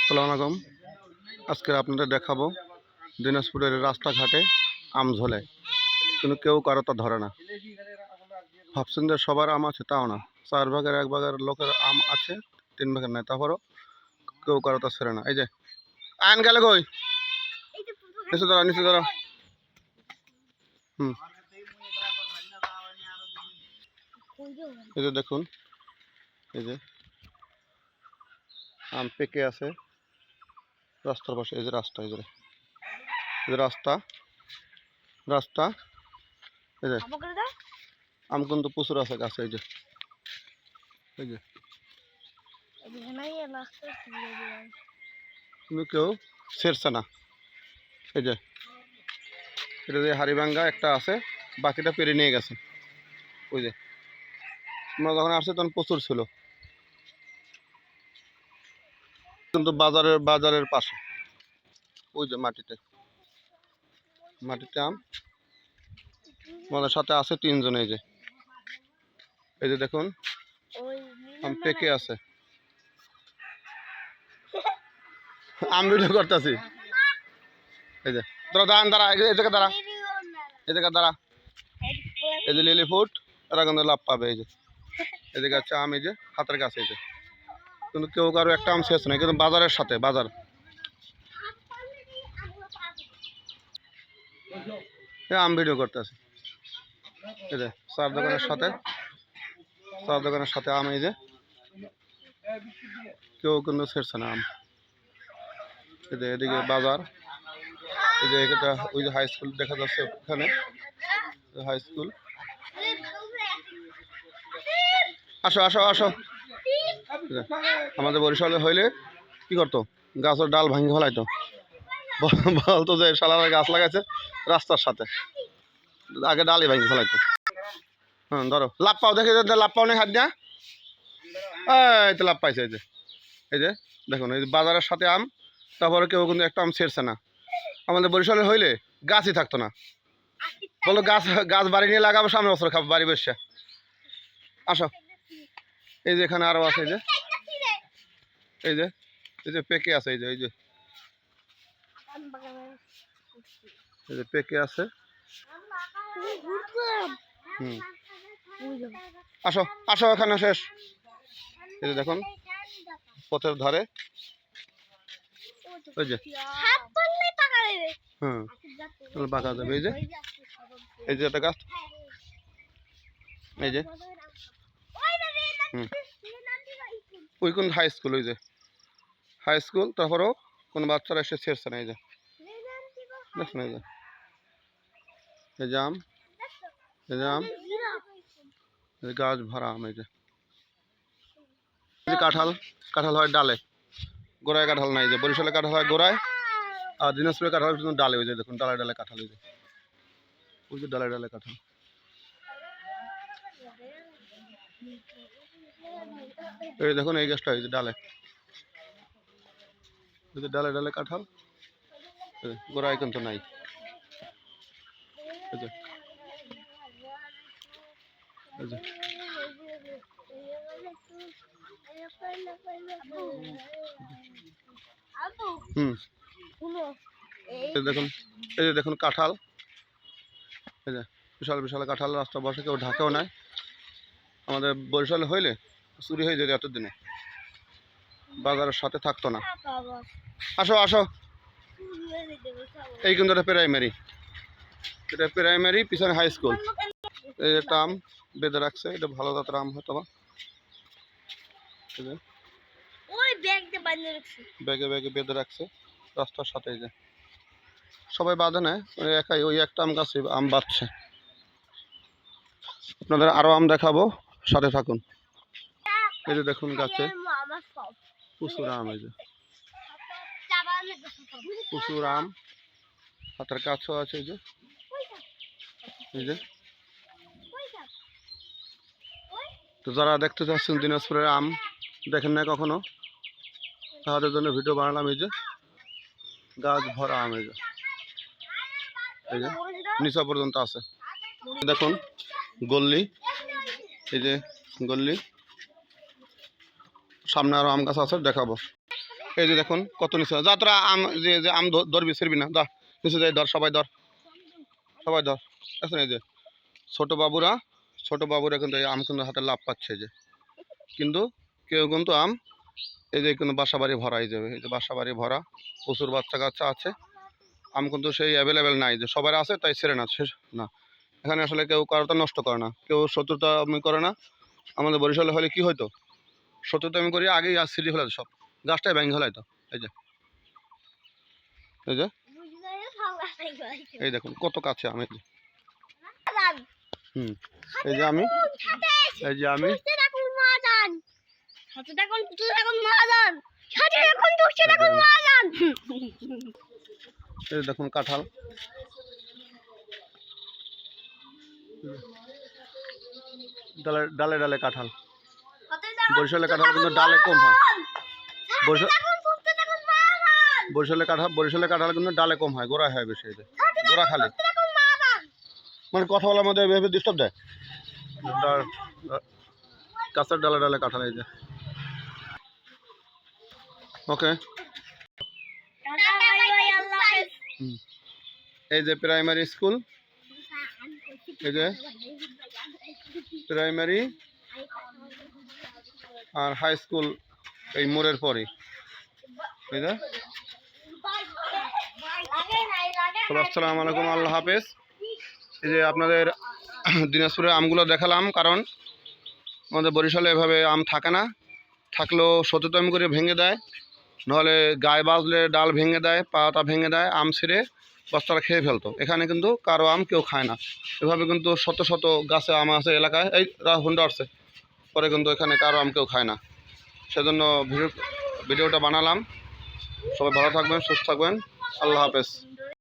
আসসালামু আলাইকুম। আজকে আপনাদের দেখাবো দিনাজপুরের রাস্তাঘাটে আম ঝোলে, কিন্তু কেউ কারো তা ধরে না। ভাবছেন যে সবার আম আছে, তাও না। 4 ভাগের 1 ভাগের লোকের আম আছে, 3 ভাগের নাই, তারপরও কেউ কারো তা ছেড়ে না। এই যে আইন গেলে কই, নিচে দাঁড়া, নিচে দাঁড়া। এই যে দেখুন, এই যে আম পেকে আছে রাস্তার পাশে। এই যে রাস্তা, এই যে রাস্তা রাস্তা এই যে আম কিন্তু প্রচুর আছে গাছে। এই যে কিন্তু কেউ ছেড়ছে না। এই যে এটা যে হাড়িভাঙ্গা একটা আছে, বাকিটা পেরে নিয়ে গেছে। ওই যে আমরা যখন আসছে তখন প্রচুর ছিল, কিন্তু বাজারের পাশে ওই যে মাটিতে আম আমাদের সাথে আছে 3 জন। এই যে দেখুন আম পেকে আছে। আম ভিডিও করতেছি। এই যে দাঁড়া, এই জায়গা দাঁড়া, এই জায়গা দাঁড়া। এই যে লিলি ফুট, এরা কিন্তু লাভ পাবে। এই যে এদিকে আছে আম, এই যে হাতের কাছে। এই যে কিন্তু কেউ কারো একটা আম শেষ নাই, কিন্তু বাজারের সাথে বাজার আম ভিডিও করতেছে। এই যে চার দোকানের সাথে আম। এই যে কেউ কিন্তু ছেড়ছে না আম। এই যে এদিকে বাজার। এই যে এটা ওই যে হাই স্কুল দেখা যাচ্ছে, ওখানে হাই স্কুল। আসো আসো আসো। আমাদের বরিশালে হইলে কি করতো, গাছের ডাল ভাঙি ফেলাইতো, বলতো যে শালারা গাছ লাগাইছে রাস্তার সাথে, আগে ডালই ভাঙি ফেলাইতো। হ্যাঁ ধরো, লাভ পাও, দেখে লাভ পাও নেই হাত দিয়া। এই তো লাভ পাইছে। এই যে দেখুন, এই বাজারের সাথে আম, তারপরে কেউ কিন্তু একটা আম ছেড়ছে না। আমাদের বরিশালে হইলে গাছই থাকতো না, বলো গাছ বাড়ি নিয়ে লাগাবো, সামনে বছর খাবো বাড়ি বসে। আসো, এই যে এখানে আরো আছে। এই যে পেকে আছে। এই যে পেকে আছে। আসো আসো, এখানে শেষ। এই যে দেখুন পথের ধারে, ওই যে পাকা যাবে। এই যে একটা গাছ। এই যে ওই কোন হাই স্কুল, ওই যে হাই স্কুল, তারপরেও কোনো বাচ্চারা এসে ছেড়ছে না। এই যে দেখুন, এই যে আম, গাছ ভরা আম। এই যে কাঁঠাল হয় ডালে, গোড়ায় কাঁঠাল নাই। যে বরিশালে কাঁঠাল হয় গোড়ায়, আর দিনাজপুরে কাঁঠাল ডালে। ওই যে দেখুন ডালে কাঁঠাল। ওই যে ডালে কাঁঠাল। এই দেখুন এই গাছটা, এই যে ডালে কাঁঠাল, গোড়ায় কিন্তু নাই। এই যে দেখুন কাঁঠাল, এই যে বিশাল বিশাল কাঁঠাল, রাস্তা বসে, কেউ ঢাকেও নাই। আমাদের বরিশালে হইলে চুরি হয়ে যেত এতদিনে, বাজারের সাথে থাকতো না। আসো আসো। এই কিন্তু এটা প্রাইমারি, পিছনে হাই স্কুল। এই একটা আম বেঁধে রাখছে, এটা ভালো জাতের আম হয়তো বা। ব্যাগে বেঁধে রাখছে রাস্তার সাথে। এই যে সবাই বাঁধে নেয়, একাই ওই একটা আম গাছে আম বাঁধছে। আপনাদের আরো আম দেখাবো, সাথে থাকুন। এই যে দেখুন গাছে প্রচুর আম। এই যে প্রচুর আম, হাতের কাছেও আছে। এই যে তো যারা দেখতে চাচ্ছেন দিনাজপুরের আম, দেখেন না কখনো, তাদের জন্য ভিডিও বানালাম। এই যে গাছ ভরা আম। এই যে নিচা পর্যন্ত আছে। দেখুন গল্লি, এই যে গল্লি, সামনে আরো আম গাছ আছে, দেখাবো। এই যে দেখুন কত নিচে, যা তোরা আম যে যে আম ধরবি ছিড়বি না, যা নিচে যাই ধর, সবাই ধর, সবাই ধর। দেখুন এই যে ছোট বাবুরা কিন্তু এই আম কিন্তু হাতে লাভ পাচ্ছে, এই যে কিন্তু কেউ কিন্তু আম এই যে কিন্তু বাসা বাড়ি ভরা, এই যাবে এই যে বাসা বাড়ি ভরা, প্রচুর বাচ্চা কাচ্চা আছে, আম কিন্তু সেই অ্যাভেলেবেল নাই যে সবার আছে তাই ছেড়ে না, শেষ না। এখানে আসলে কেউ কারোটা নষ্ট করে না, কেউ শত্রুতা আমি করে না। আমাদের বরিশালে হলে কি হয়তো, শত্রুতা আমি করি আগেই গাছ ছিঁড়ে ফেলাতো, সব গাছটাই ভেঙে ফেলাইতো। এই যে এই যে এই দেখুন কত কাছে আমি, হুম এই যে আমি এই যে আমি এই দেখুন কাঁঠাল, ডালে ডালে ডালে কাঁঠাল। বরিশালে কাঁঠাল কিন্তু ডালে কম হয়, বরিশালে কাঁঠাল কিন্তু ডালে কম হয়, গোড়ায় হয় বেশি, এই যে গোড়া খালি, মানে কথা বলার মধ্যে এভাবে ডিস্টার্ব দেয়। গাছের ডালে ডালে কাঁঠাল, এই যে ওকে। এই যে প্রাইমারি স্কুল, এই যে প্রাইমারি আর হাই স্কুল এই মোড়ের পরে, এই যে। আসসালামু আলাইকুম, আল্লাহ হাফেজ। এই যে আপনাদের দিনাজপুরের আমগুলো দেখালাম, কারণ আমাদের বরিশালে এভাবে আম থাকে না, থাকলেও সচেতন করে ভেঙে দেয়, নাহলে গায়ে বাজলে ডাল ভেঙে দেয়, পাতা ভেঙে দেয়, আম ছিঁড়ে বস্তাটা খেয়ে ফেলতো। এখানে কিন্তু কারো আম কেউ খায় না, এভাবে কিন্তু শত শত গাছে আম আছে এলাকায়, এই হুন্ডা আসছে পরে, কিন্তু এখানে কারো আম কেউ খায় না। সেজন্য ভিডিওটা বানালাম। সবাই ভালো থাকবেন, সুস্থ থাকবেন, আল্লাহ হাফেজ।